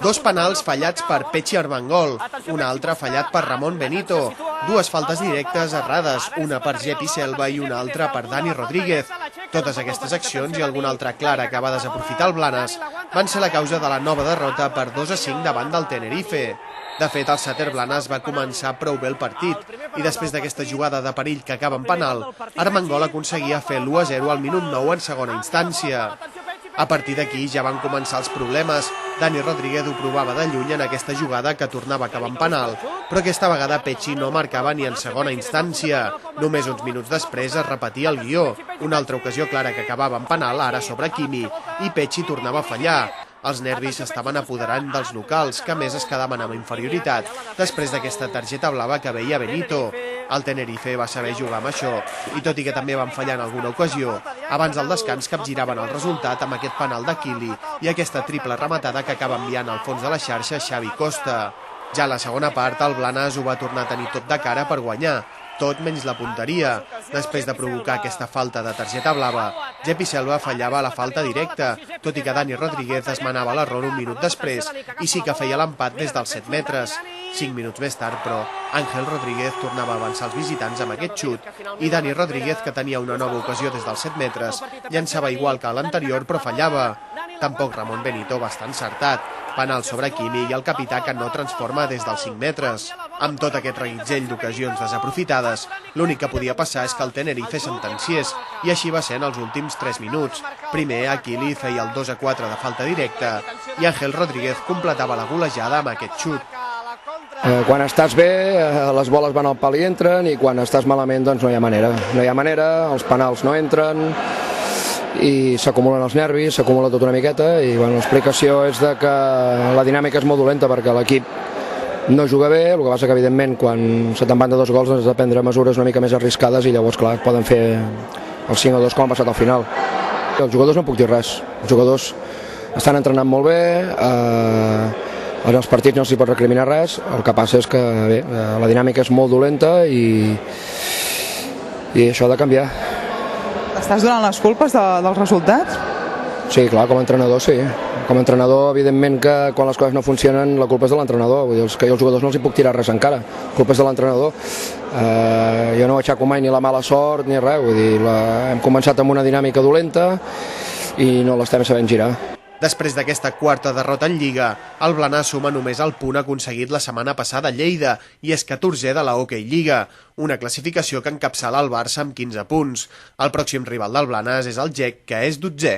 Dos penals fallats per Pechi Armengol, un altre fallat per Ramon Benito, dues faltes directes errades, una per Jepi Selva i una altra per Dani Rodríguez. Totes aquestes accions i alguna altra clara que va desaprofitar el Blanes van ser la causa de la nova derrota per 2-5 davant del Tenerife. De fet, el Sàter Blanes va començar prou bé el partit i després d'aquesta jugada de perill que acaba en penal, Armengol aconseguia fer l'1-0 al minut 9 en segona instància. A partir d'aquí ja van començar els problemes. Dani Rodríguez ho provava de lluny en aquesta jugada que tornava a acabar en penal, però aquesta vegada Pechi no marcava ni en segona instància. Només uns minuts després es repetia el guió. Una altra ocasió clara que acabava en penal, ara sobre Quimi, i Pechi tornava a fallar. Els nervis s'estaven apoderant dels locals, que a més es quedaven amb inferioritat després d'aquesta targeta blava que veia Benito. El Tenerife va saber jugar amb això, i tot i que també van fallar en alguna ocasió, abans del descans capgiraven el resultat amb aquest penal d'Aquili i aquesta triple rematada que acaba enviant al fons de la xarxa Xavi Costa. Ja a la segona part, el Blanes ho va tornar a tenir tot de cara per guanyar, tot menys la punteria. Després de provocar aquesta falta de targeta blava, Jepi Selva fallava la falta directa, tot i que Dani Rodríguez es manava l'error un minut després i sí que feia l'empat des dels 7 metres. 5 minuts més tard, però, Ángel Rodríguez tornava a avançar els visitants amb aquest xut i Dani Rodríguez, que tenia una nova ocasió des dels 7 metres, llançava igual que l'anterior però fallava. Tampoc Ramon Benito va estar encertat. Penal sobre Quimi i el capità que no transforma des dels 5 metres. Amb tot aquest reguitzell d'ocasions desaprofitades, l'únic que podia passar és que el Tenerife sentenciés, i així va ser en els últims 3 minuts. Primer, Aquili feia el 2-4 de falta directa i Ángel Rodríguez completava la golejada amb aquest xut. Quan estàs bé, les boles van al pal i entren, i quan estàs malament, doncs no hi ha manera. No hi ha manera, els penals no entren, i s'acumulen els nervis, s'acumula tot una miqueta, i bueno, l'explicació és de que la dinàmica és molt dolenta perquè l'equip no juga bé. El que passa que evidentment quan se te'n van de 2 gols has de prendre mesures una mica més arriscades i llavors clar, poden fer el 5-2 com ha passat al final. Els jugadors no puc dir res, els jugadors estan entrenant molt bé, en els partits no s'hi pot recriminar res, el que passa és que bé, la dinàmica és molt dolenta i això ha de canviar. Estàs donant les culpes dels resultats? Sí, clar, com a entrenador sí. Com a entrenador, evidentment que quan les coses no funcionen la culpa és de l'entrenador. Vull dir, que jo als jugadors no els hi puc tirar res encara. La culpa és de l'entrenador. Jo no aixeco mai ni la mala sort ni res. Vull dir, hem començat amb una dinàmica dolenta i no l'estem sabent girar. Després d'aquesta quarta derrota en Lliga, el Blanes suma només el punt aconseguit la setmana passada a Lleida i és 14è de la Hockey Lliga, una classificació que encapçala el Barça amb 15 punts. El pròxim rival del Blanes és el GEC, que és 12è.